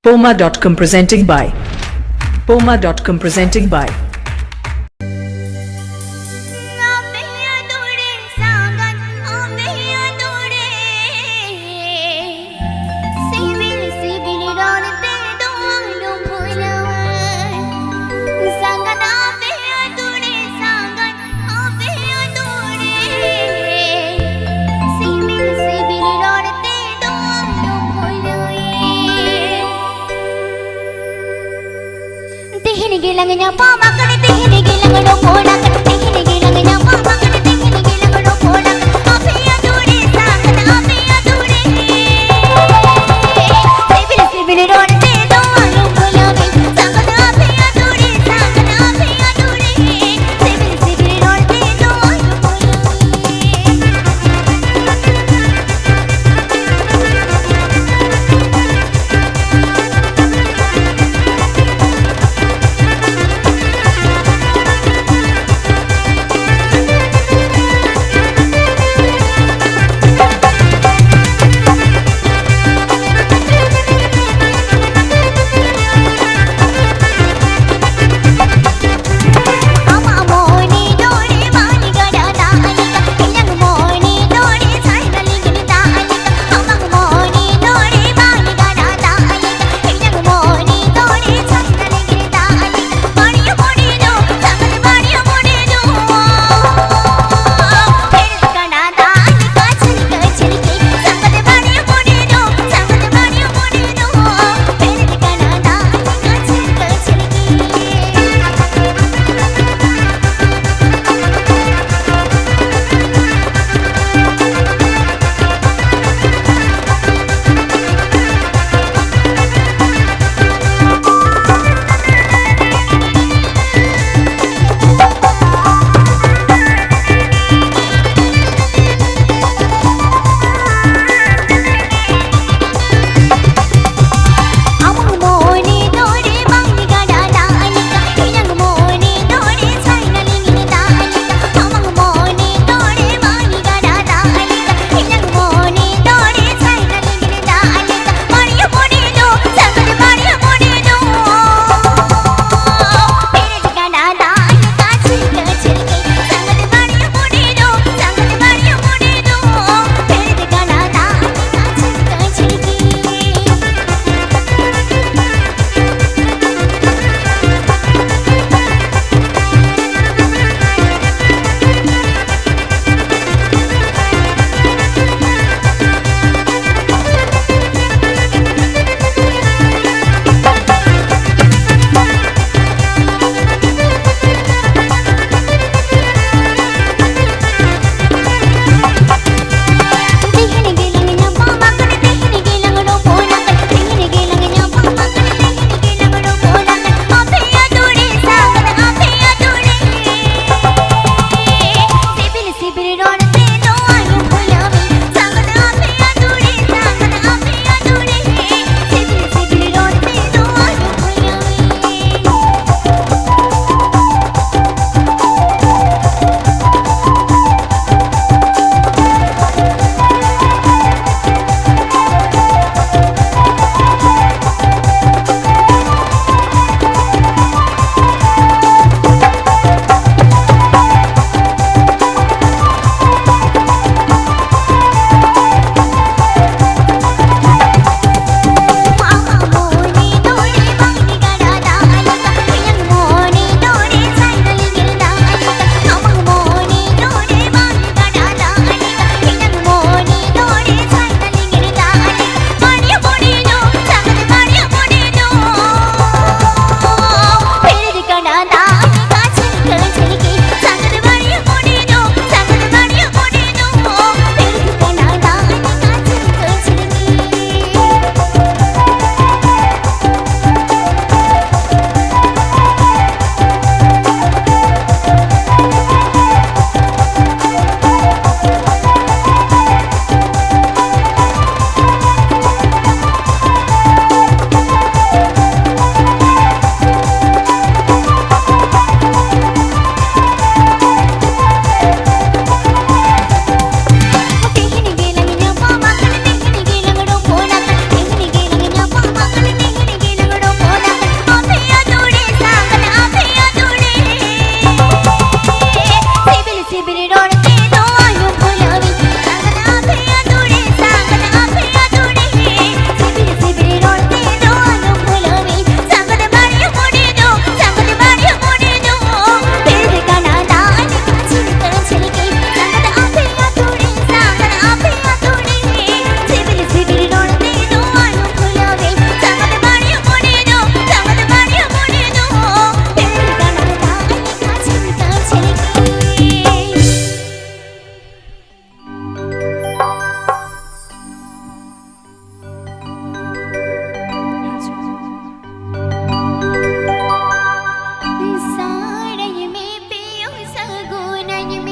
Poma.com presenting by Gilangnya pama kan tehne gilang lo kola kan tehne gilangnya pama kan tehne gilang lo kola ape adure sangat ape adure sibil ron te do alu kola me sangat ape adure sibil ron te do alu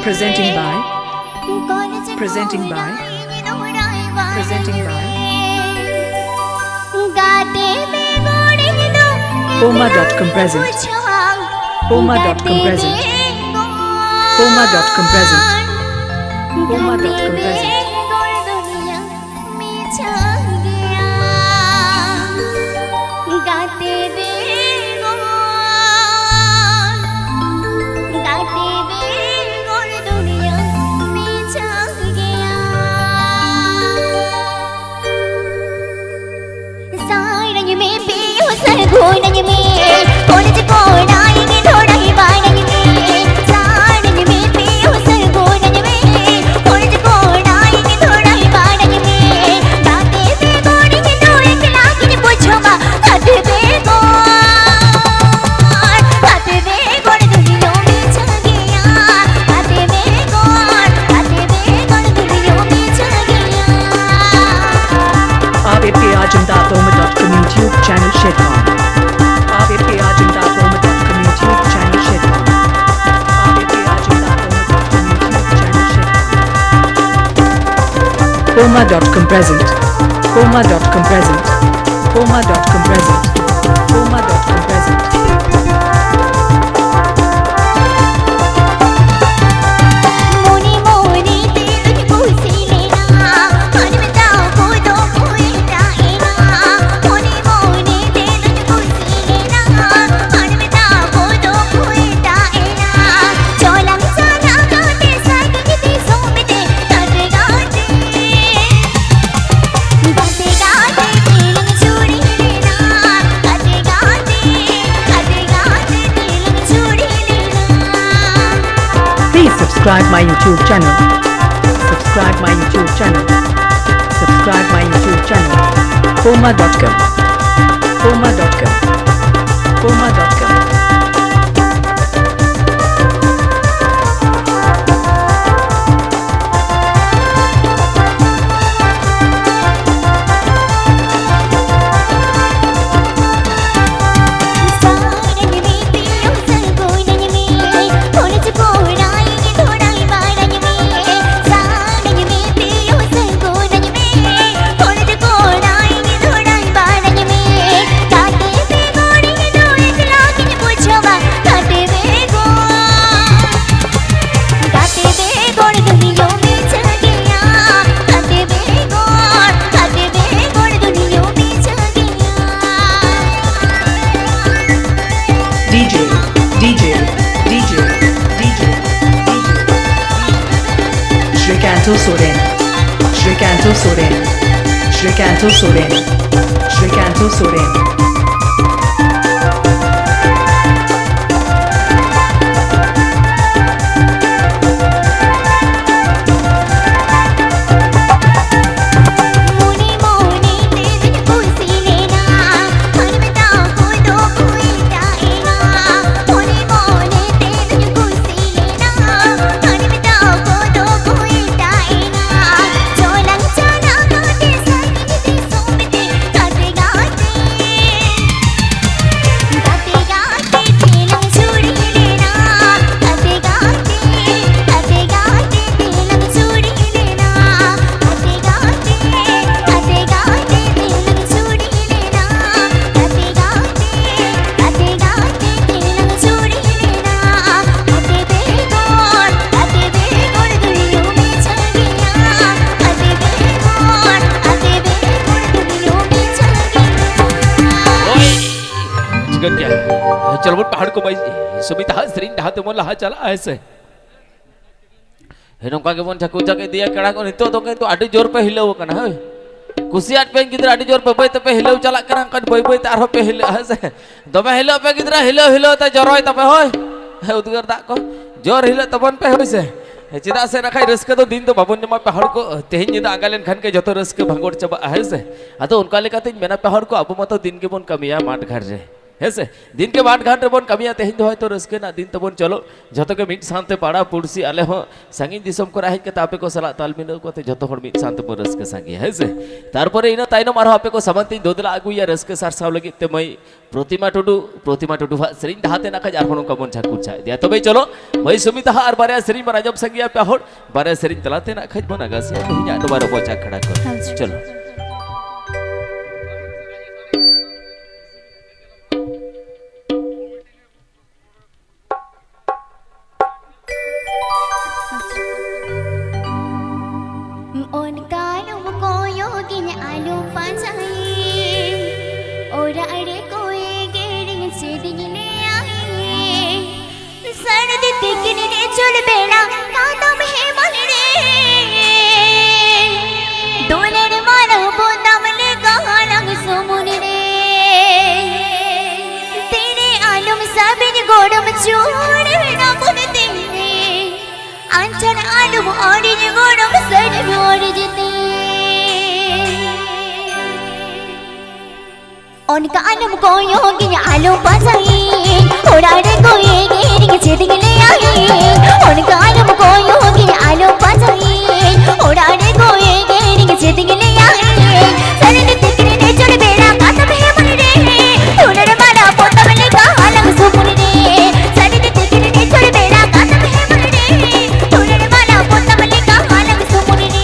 Presenting by Oma.com present. Oma.com present. Oma.com present. Oma.com present. Ngồi nãy mi, cô đi chơi cô nãy mi thôi nãy bài nãy mi, sai nãy mi mi hôn say ngồi nãy mi, cô đi chơi cô nãy mi thôi nãy bài nãy mi, गाते बे गोरी के दो एक लाख ने पूछो माँ, गाते बे गोर दुनिया में छा गया, गाते बे गोर दुनिया में छा गया। आप के ajam.oma.com YouTube channel share करें। Oma.com present. Oma.com present. Oma.com present. Oma.com present. Moni Moni तेरे पूछी लेना, मन में ताऊ को दो कोई डालेना। मोनी मोनी तेरे पूछी लेना, मन में ताऊ को दो कोई डालेना। चोलम जाना गाते साइड की सोमते गाते गाते दिलंग चूड़ी लेना, गाते गाते दिलंग चूड़ी लेना। Please subscribe my YouTube channel. Subscribe my YouTube channel. Subscribe my YouTube channel. Oma.com. Oma.com. Oma.com. Shrikanto Soren. Shrikanto Soren. Shrikanto Soren. Shrikanto Soren. Moni Moni तेरे पूछी लेना, मन में ताऊ को दो कोई डालेना। मोनी मोनी तेरे पूछी लेना, मन में ताऊ को दो कोई डालेना। चोलम जाना गाते साइड की सोमते गाते गाते दिलंग चूड़ी लेना, गाते गाते दिलंग चूड़ी लेना, गाते गाते दिलंग चूड़ी लेना, गाते गाते दिलंग चूड़ी लेना। गाते बे गोर दुनिया में छा गया, गाते बे गोर दुनिया में छा गया। चिकन क्या है? चलो वो पहाड़ को भाई सुमिता हसरीन ढाते मोला हा चला ऐसे हे नौका के बोन ठकुचा के दिया कड़ा को नितो तो के तो आडी जोर पे हिलो कना है कुसियाट पे गिदरा आडी जोर पे बय तो पे हिलो चला करा कन बय बय तार पे हिलो ऐसे दमे हिलो पे गिदरा हिलो त जरोय त पे होय हे उदगर दा को जोर हिलो तबन पे होय से चिदा से रखाय रस्क तो दिन तो बाबन जमा पहाड़ को तेहिन निदा आगालेन खान के जतो रस्क भंगोड़ चबा है से अतो उनका लेकाते मेना पहाड़ को अब मतो दिन के बोन कमिया माट घर रे हेसे दिन के बाट घाट रेबन कमिया तेहिं दो तो रस्के ना दिन तबन चलो जतो के मिट सानते पाड़ा पुड़सी आले हो संगी दिसम को राहित के तापे को सला ताल मिनो को ते जतो हर मिट सानते पर रस्के संगी हेसे तारपरे इना ताइनो मारो आपे को समंती दोदला आगुया रस्के सार साव लगी ते मई प्रतिमा टुडू हा सेरिन दहाते ना खज आरफोन कबन झाकुर छाय दिया तबे चलो मई सुमिता हा आर बारे सेरिन बना जब संगिया पे होड़ बारे सेरिन तलाते ना खज बना गासिया तो हिया दोबारा पोचा खड़ा कर चलो अंचन आलू और गोड़म सर मोर जते उनका आलम को योगी आलू पसाई उड़ाड़े को ये गेरिंग चिदिंग ले आई उनका आलम को योगी आलू पसाई उड़ाड़े को ये गेरिंग चिदिंग ले आई सरन तिकरे ने चढ़ बेड़ा कातम है मन रे तूने मारा पोतम ले का आलम सुपुन रे सरन तिकरे ने चढ़ बेड़ा कातम है मन रे तूने मारा पोतम ले का आलम सुपुन रे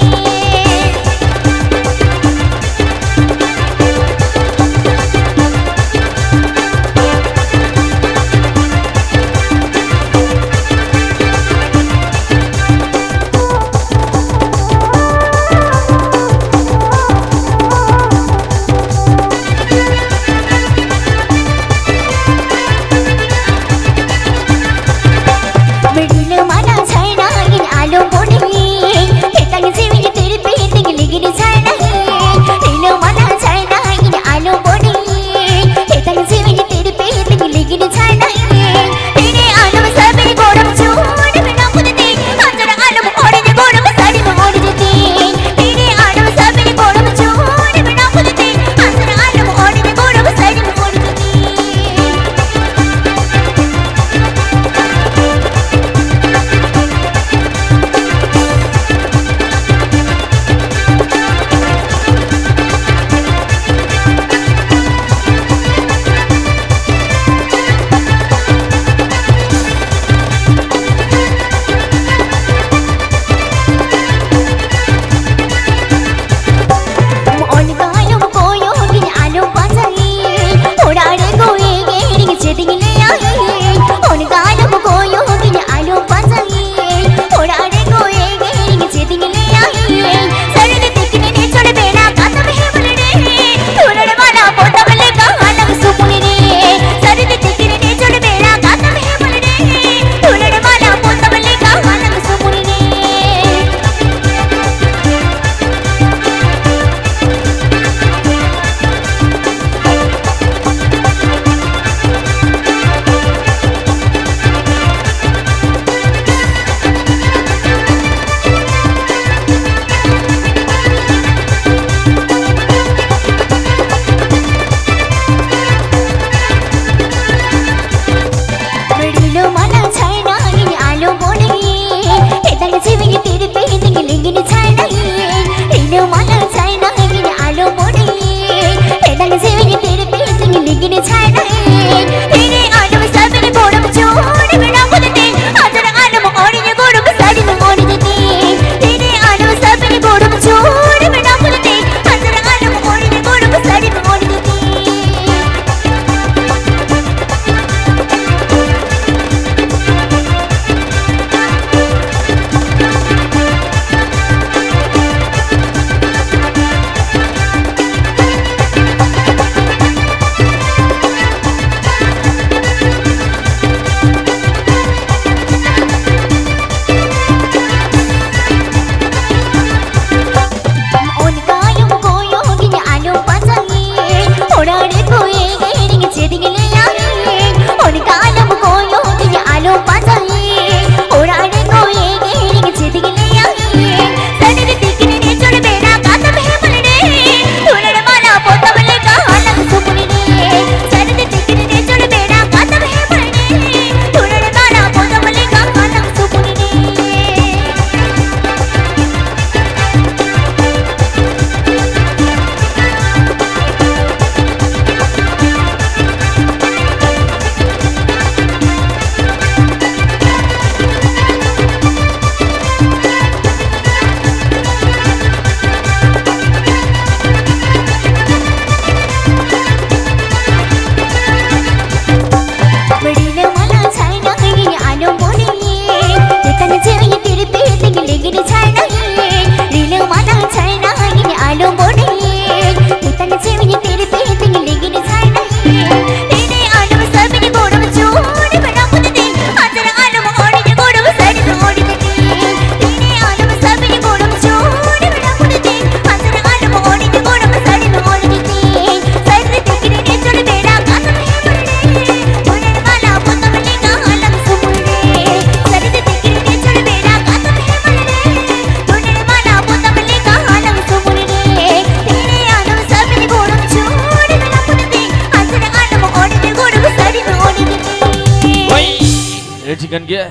ঠিকান গিয়া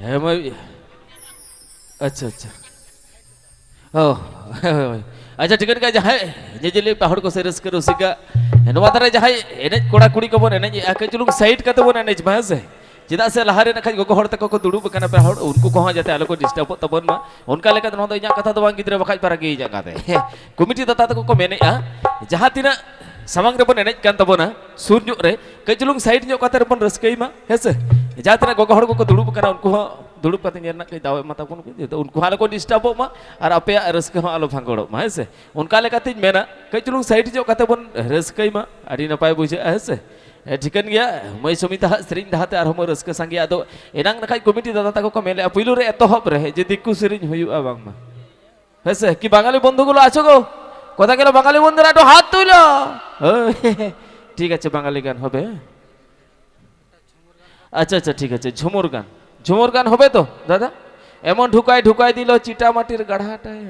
হ্যাঁ আচ্ছা আচ্ছা ও আচ্ছা ঠিকান গিয়া যাহাই যেজেলি পাহাড় को से रस्क रसिका नवा दारे जाहाई एने कोड़ा कुड़ी को बन एने आके चुलुंग साइड काते बन एने बा से चेदा से लहारे ना खाज गोगो हड़ तक को दुड़ुब कना पे हड़ उनको को जाते आलो को डिस्टर्ब तबन मा उनका लेका न दो इया कथा दो बांग गिद्रे बखाज पारा गे जगाते कमिटी दता तक को मेने जहां तिना samang rebon enej kan tabona sur nyuk re kejulung side nyuk kata rebon raskai ma hese jatra gogo hor ko duduk kana unku duduk kata nyerna kai dawe mata pun unku hala ko disturb ma ar ape raska ma alo phangoro ma hese unka lekate mena kejulung side nyuk kata bon raskai ma adi napai buje hese ঠিকান গিয়া মই সমিতা সেরিং দাহাতে আর হমো রাস্কা সাঙ্গি আদো এনাং নাখাই committee দাদা তাকো কো মেলে পইলু রে এতহব রে যে দিকু সেরিং হইউয়া বাংমা হয়েছে কি বাঙালি বন্ধুগুলো আছো গো কথা গেল বাঙালি বন্ধুরা একটু হাত তুইলো ঠিক আছে বাঙালি গান হবে আচ্ছা আচ্ছা ঠিক আছে ঝুমুর গান হবে তো দাদা এমন ঢুকাই ঢুকাই দিল চিটা মাটির গাড়াটায়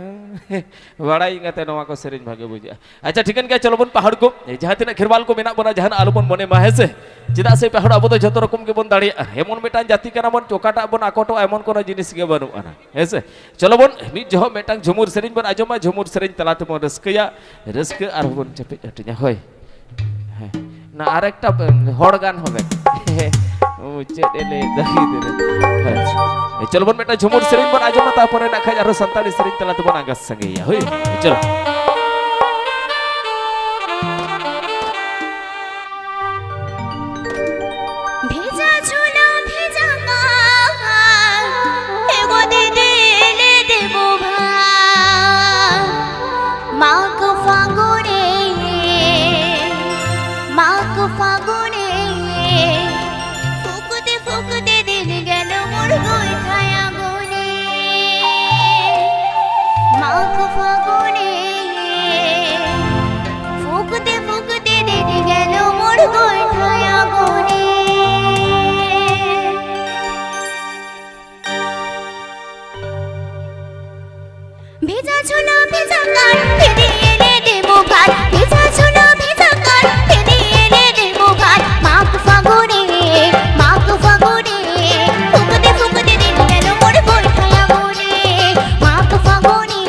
বাড়াই গাতে নওয়া को সেরিং ভাগে বুঝা আচ্ছা ঠিকান কে চলো বন পাহাড় को जहां तिना खिरवाल को मेना बना जहां आलो बन मने मा हेसे चिदा से पहाड़ अब तो जतो रकम के बन दाड़ी एमन मेटान जाति काना बन चोकाटा बन आकोटो एमन कोनो जिनिस के बनु आना हेसे चलो बन मिट जहो मेटांग झुमुर सेरिं बन आजमा झुमुर सेरिं तलाते बन रस्कया रस्क आर बन चपे हटिया होय ना आरेकटा हड़ गान होबे ও চেটেলে দাহি দিলে চলো বন মেটা ঝুমুর সেরিং বন আজমা তারপরে না খাই আর সন্তানি সেরিং তলাতে বন আগাস সঙ্গে ইয়া হই চলো ভেজা ঝুলা ভেজা গান এগো দিলে দেব ভাই মাগ ফাগুনে ফুকতে দিল গেল মোর গোইঠায়া গুনে মাগ ফাগুনে ফুকতে দিল গেল মোর গোইঠায়া গুনে ভেজা ঝোলা ভেজা গান ফিরে এলে দেব ভাই ভেজা ঝোলা ভেজা গান ফিরে এলে দেব ভাই মাগ ফাগুনে ফুকতে দিল গেল মোর গোইঠায়া গুনে মাগ ফাগুনে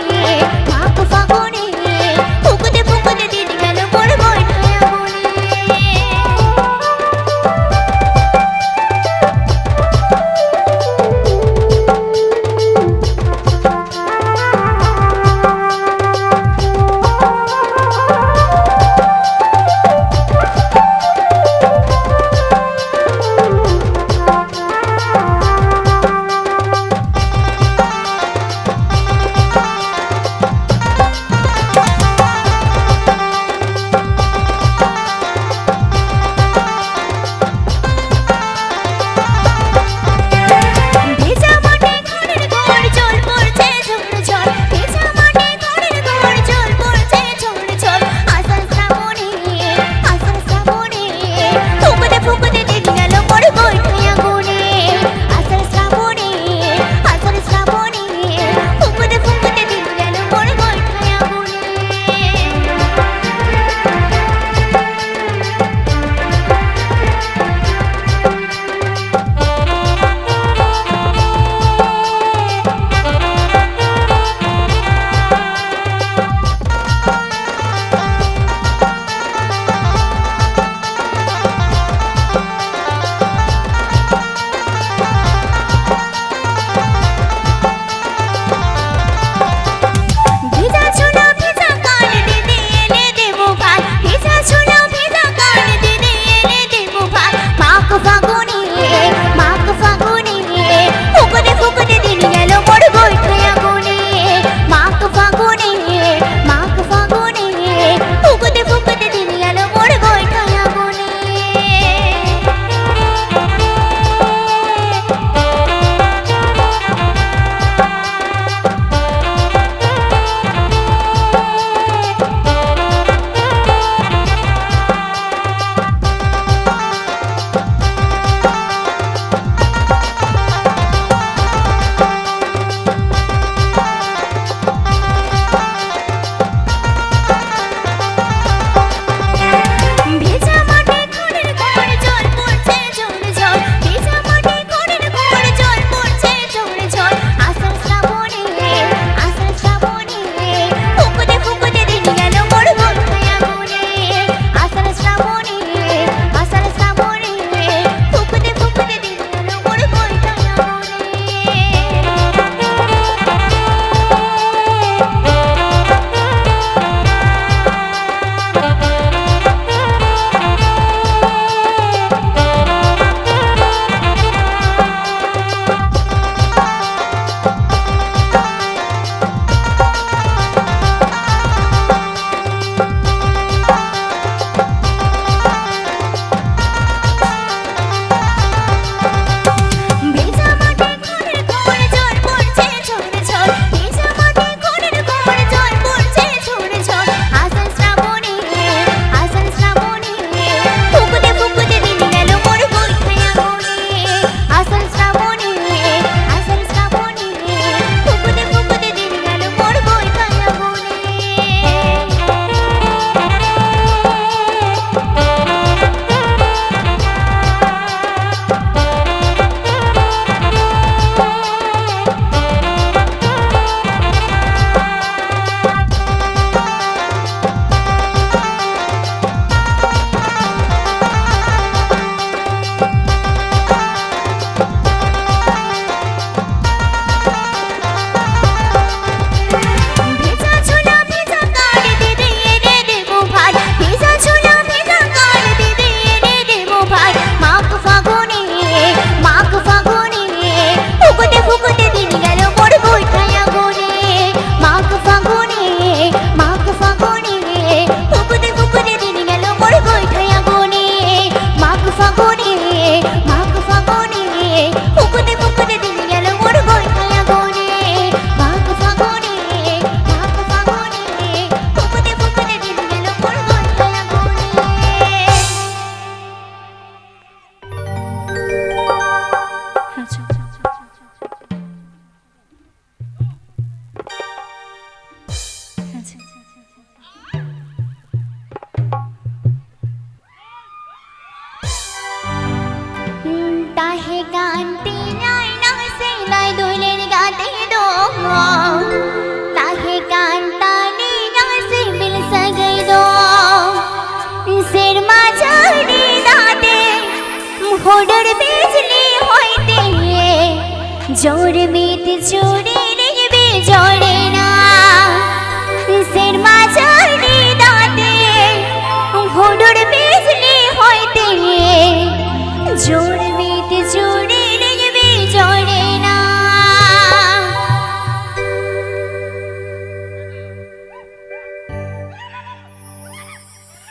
जोर मीत जोड़े रे जोड़े ना सिरमा जोड़े दाते हुडुर बिजली होते जोर मीत जोड़े रे जोड़े ना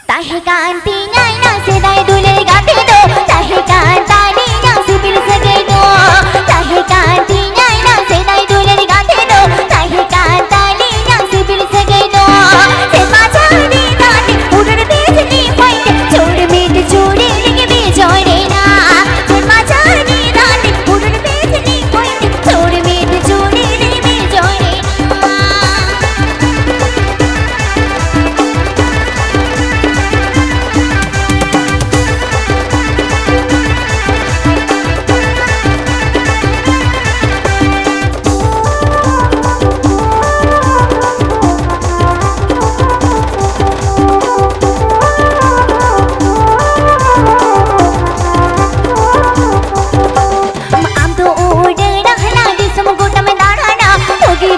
ताहे कांति नैना से दाए दुले गाते दो ताहे कांतानी ना से पिल सके दो ताहे कांति नैना से दाए दुले गाते दो ताहे कांतानी ना से पिल सके दो से माजानी दाते उड़न बिजली होते जोड़ मीत जोड़े लगे भी जोड़े ना से माजानी दाते उड़न बिजली होते जोड़ मीत जोड़े लगे भी जोड़े ना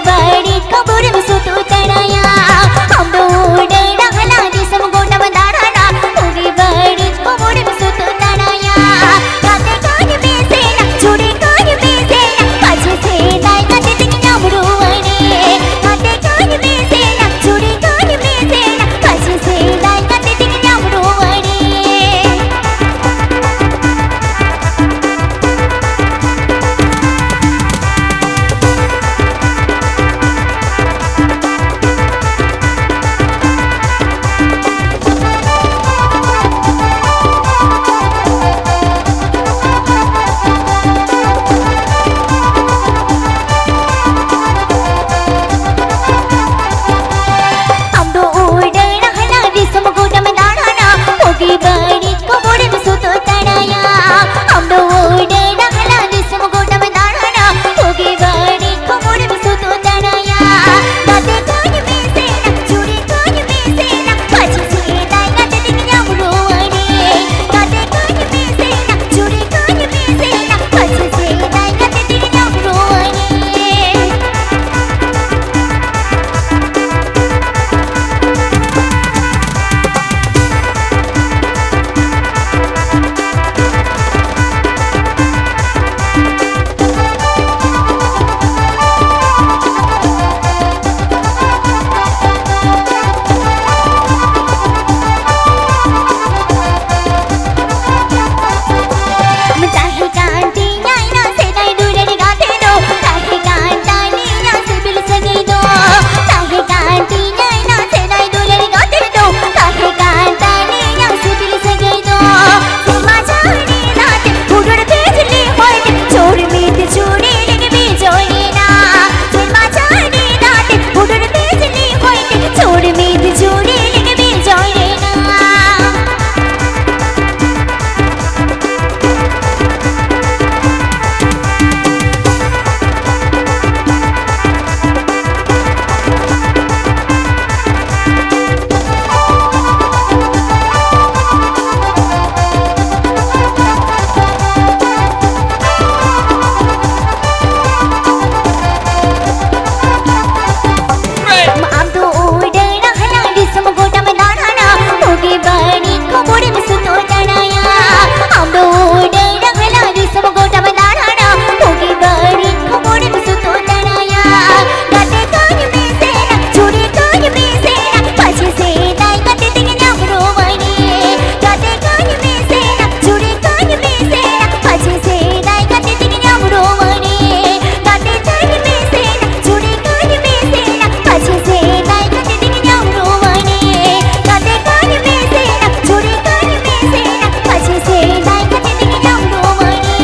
बड़ी कबूर में सुतू तड़ाया हम दौड़ रहला जिसम गोटा में दाढ़ाना होगी बड़ी कबूर में सुतू तड़ाया काते कान में से ना छुड़ी कान में से ना पाछे से दाई काते तिकना बुरुवने काते कान में से ना छुड़ी कान में से ना पाछे से दाई काते तिकना बुरुवने बड़ी कबूर में सुतो तड़ाया हम दौड़ रहला जिसम गोटा में दाढ़ाना होगी बड़ी कबूर में सुतो तड़ाया काते कान में से ना छुड़ी कान में से ना पाछे से दाई काते तिकना बुरुवने काते कान में से ना छुड़ी कान में से ना पाछे से दाई काते तिकना बुरुवने ताहे कांति नैना से दाए दुले गाते दो ताहे कांतानी ना से पिल सके दो ताहे कांति नैना से दाए दुले गाते दो ताहे कांतानी ना से पिल सके दो सिरमा जाने दाते उड़न बिजली होते जोड़ मीत जोड़े लगे भी जोड़े ना सिरमा जाने दाते उड़न बिजली होते जोड़ मीत जोड़े लगे भी जोड़े ना हम दौड़ रहला जिसम गोटा में दाढ़ाना होगी बड़ी कबूर में सुतो तड़ाया हम दौड़ रहला जिसम गोटा में दाढ़ाना होगी बड़ी कबूर में सुतो तड़ाया काते कान में से ना छुड़ी कान में से ना पाछे से दाई काते तिकना बुरुवने काते कान में से ना छुड़ी कान में से ना पाछे से दाई काते तिकना बुरुवने काते कान में से ना छुड़ी कान में से ना पाछे से दाई काते तिकना बुरुवने काते कान में से ना छुड़ी कान में से ना पाछे से दाई काते तिकना बुरुवने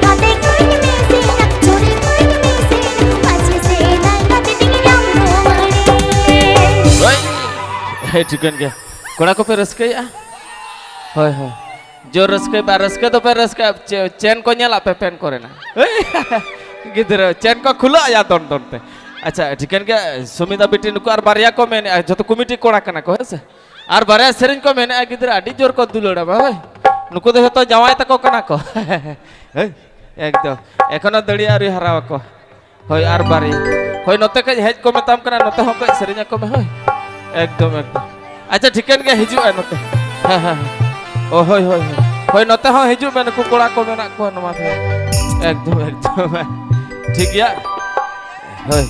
काते कान में से ना छुड़ी कान में से ना पाछे से दाई काते तिकना बुरुवने हे चिकन के कोड़ा को पे रस्के या होय होय जो रस्के बा रस्के तो पे रस्के चैन को nyala पे पेन करे ना गिदरा चैन को खुला या दोन दोन पे अच्छा चिकन के सुमिता बिटी नुको आर बारिया को मैंने जो तो कमिटी कोड़ा कना को है आर बारिया सेरिन को मैंने गिदरा अडी जोर को दुलोड़ा भाई नुको दे तो जवाई तक को कना को एकदम एखोनो दड़िया आरी हराव को होय आर बारी होय नोते कज हेज को मेताम कना नोते हो कज सेरिया को में होय एकदम एकदम अच्छा ठीकन के हिजु आ नोते हां हां ओ होय होय होय नोते हो हिजु में नुकु कोड़ा को मेना को नमा एकदम एकदम ठीक गया होय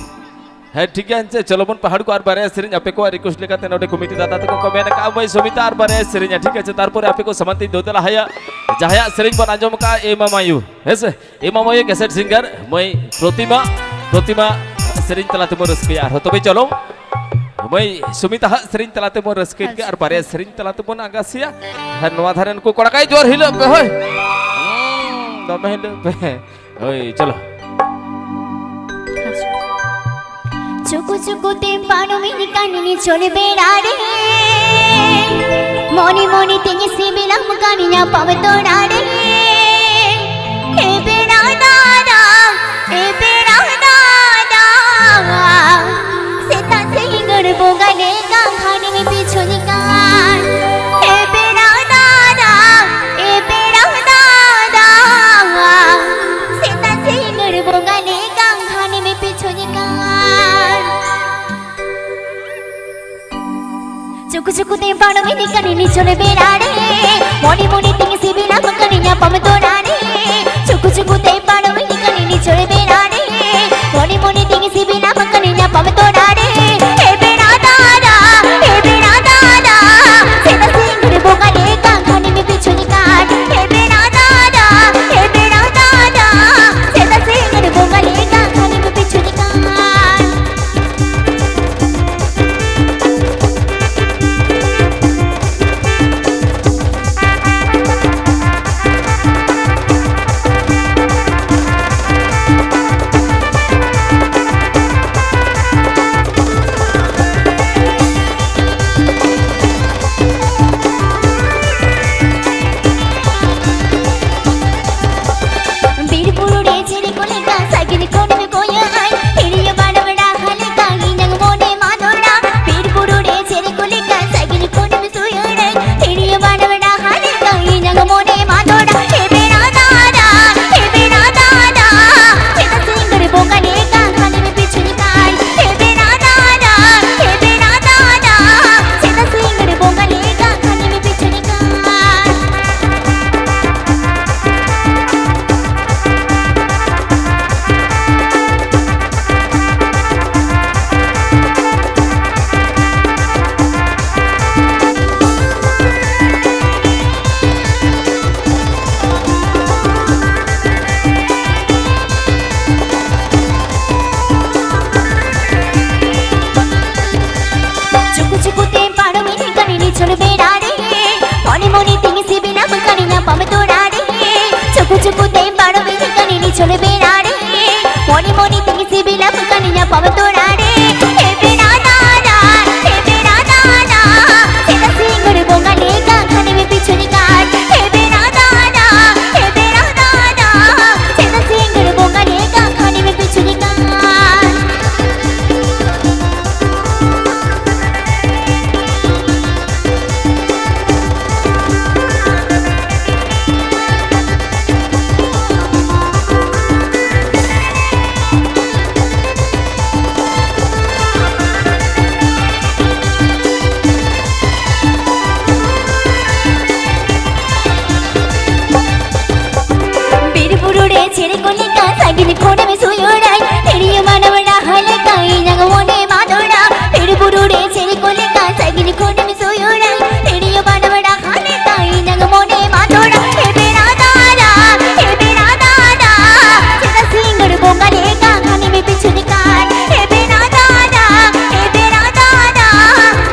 है ठीक है चलो बन पहाड़ को आर बारे सेरिंग आपे को रिक्वेस्ट लेकाते नोडे कमिटी दादा तको को मेना का भाई सुमिता आर बारे सेरिंग ठीक है तारपर आपे को समंती दोतला हया जहाया सेरिंग बन आंजम का ए मामायु हेसे ए मामायु कैसेट सिंगर मई प्रतिमा सेरिंग तलाते मो रस्के आर तबे चलो मई सुमिता सेरिंग तलाते मो रस्के के आर बारे सेरिंग तलाते बन आगासिया हर नवा धारन को कोड़काई जोर हिलो पे होय दमे हिलो पे ओय चलो চুকু চুকুতে পানমিনি কানিনি চলে বেড়ারে মনে মনে তেগে সিবিলাম কানিনা পাবে তোড়ারে হে বেড়া দাদা সেতা সিঙ্গর বোগালে গাখানে মে পিছনে কান হে বেড়া দাদা সেতা সিঙ্গর বোগালে গাখানে মে পিছনে কান চুকু চুকুতে পানমিনি কানিনি চলে বেড়ারে মনে মনে তেগে সিবিলাম কানিনা পাবে তোড়ারে চুকু চুকুতে পানমিনি কানিনি চলে বেড়ারে মনে মনে তেগে সিবিলাম কানিনা পাবে তোড়ারে হে বেড়া দাদা সেটা সিঙ্গর বোগালে গাখানে মে পিছনে কাট হে বেড়া দাদা সেটা সিঙ্গর বোগালে গাখানে মে পিছনে কাট চলে বেড়ারে মনে মনে তেগে সিবিলাম কানিনা পাবে তোড়ারে হে বেড়া দাদা সেটা সিঙ্গর বোগালে গাখানে মে পিছনে কাট হে বেড়া দাদা সেটা সিঙ্গর বোগালে গাখানে মে পিছনে কাট ছেড়ে কোলে কা সাগিনি কোনে মে সুয়োড়াই তেরিয়ে মানবড়া হালে কাই নগ মনে মাদড়া তেরি বুড়ুড়ে ছেড়ে কোলে কা সাগিনি কোনে মে সুয়োড়াই তেরিয়ে মানবড়া হালে কাই নগ মনে মাদড়া হে বেড়া দাদা সেটা সিঙ্গর বোগালে গাখানে মে পিছনে কাট হে বেড়া দাদা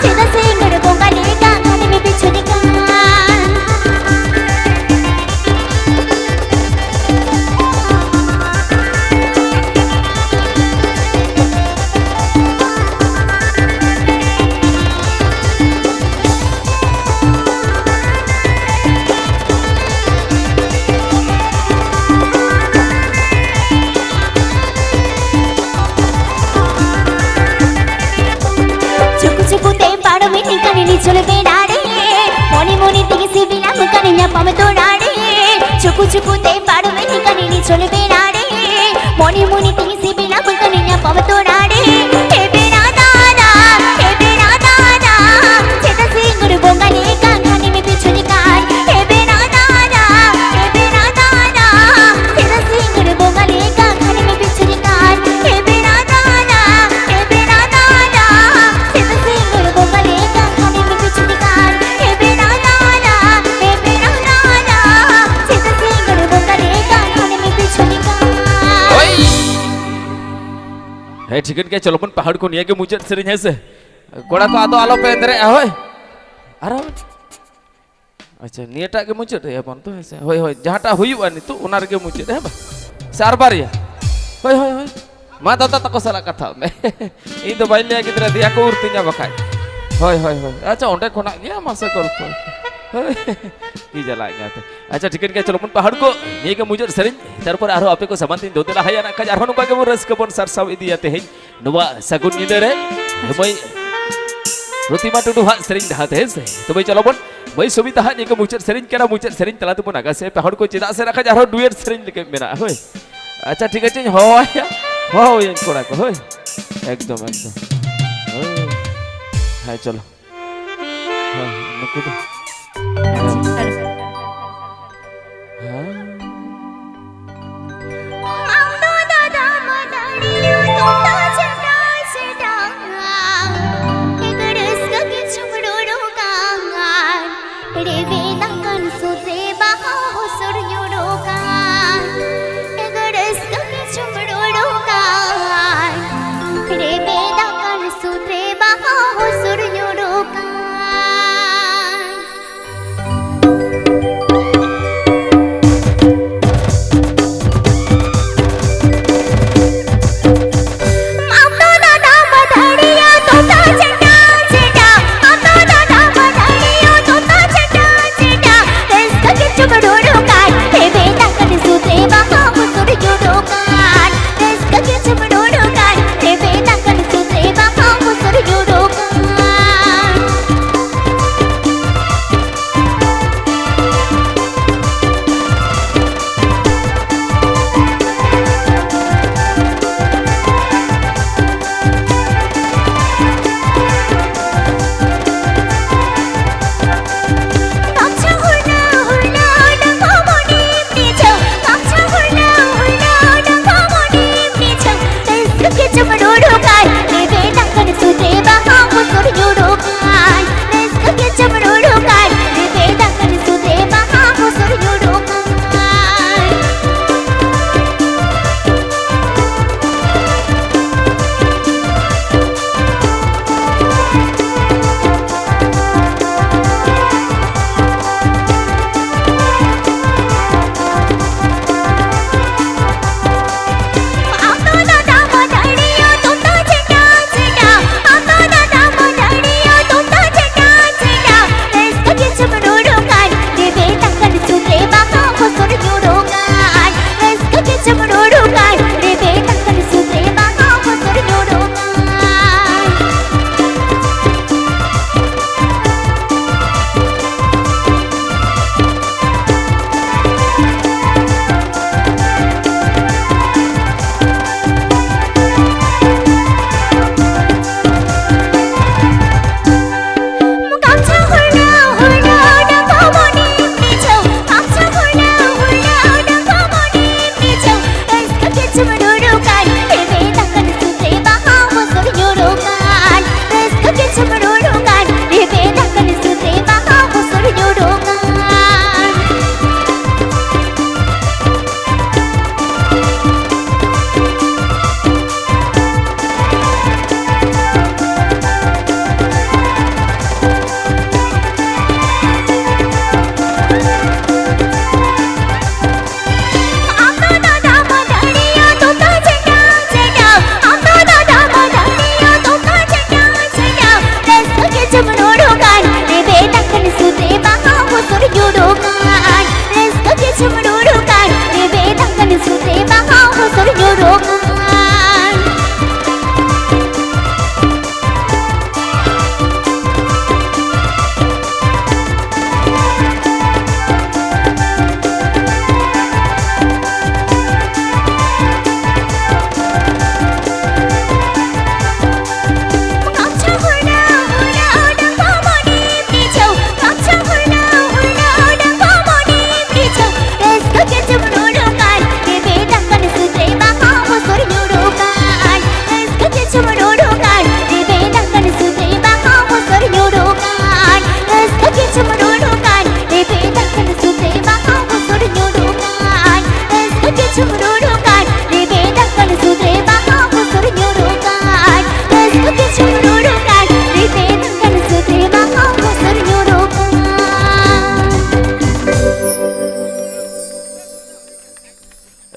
সেটা সিঙ্গর বোগালে গাখানে মে পিছনে কাট চলে বেড়ারে মনে মনে তেগে সিবিলাম কানিনা পাবে তোড়ারে চুকু চুকুতে পারবে কানিনি চলে বেড়ারে মনে মনে তিনি সিবিলা বলতো নিলাম পাবো তোরা রে হে বেড়া দাদা সেটা সিঙ্গুর বঙ্গালে কানখানে মে পিছনে কান হে বেড়া দাদা সেটা সিঙ্গুর বঙ্গালে কানখানে মে পিছনে কান হে বেড়া দাদা সেটা সিঙ্গুর বঙ্গালে কানখানে মে পিছনে কান হে বেড়া দাদা সেটা সিঙ্গুর বঙ্গালে কানখানে মে পিছনে কান है ठीक है चलो अपन पहाड़ को निया के मुझे सरिंग है से कोड़ा को आदो आलो पे अंदर होय अरे अच्छा नियटा के मुझे है अपन तो ऐसे होय होय जहाटा हुईवा नि तो उनार के मुझे है बा चार बार या होय होय होय मा दादा तको सला कथा में इन तो बाइले गिदरा दिया को उर्तिnya बखाय होय होय होय अच्छा ओंडे खोना गया मासे गल्प की जला गाते अच्छा ठीक है चलो अपन पहाड़ को निया के मुझे सरिंग तारपर आरो आपे को समानती दोतेला हाया ना का आरो नुका के रस के बन सरसाव इदियाते है नुवा सगुन निदरे मई रोतिमा टुडू हा सरिंग दहाते है से तो भाई चलो बन मई सुबिता हा निया के मुझे सरिंग केना मुझे सरिंग तला तो बन आगा से पहाड़ को चिदा से रखा आरो डुएट सरिंग लेके मेना होय अच्छा ठीक है होया हो ये कोड़ा को होय एकदम हाय चलो हां नुकु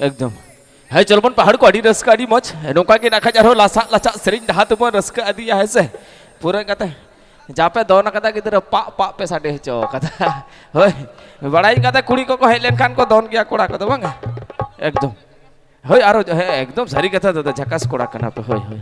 एकदम है चलबन पहाड़ को अड़ी रस्का अड़ी मच नौका के नाखा जारो लासा लाचा सरिंग डहा तुम रस्का अदी है से पूरा कथा जापे दोना कथा गिद्रा पा पा पे साडे चो कथा होय बड़ाई कथा कुड़ी को हेज लेनखान को दोन गया कोड़ा को बांगा एकदम होय आरो है एकदम सारी कथा दादा झकास कोड़ा कना पे होय होय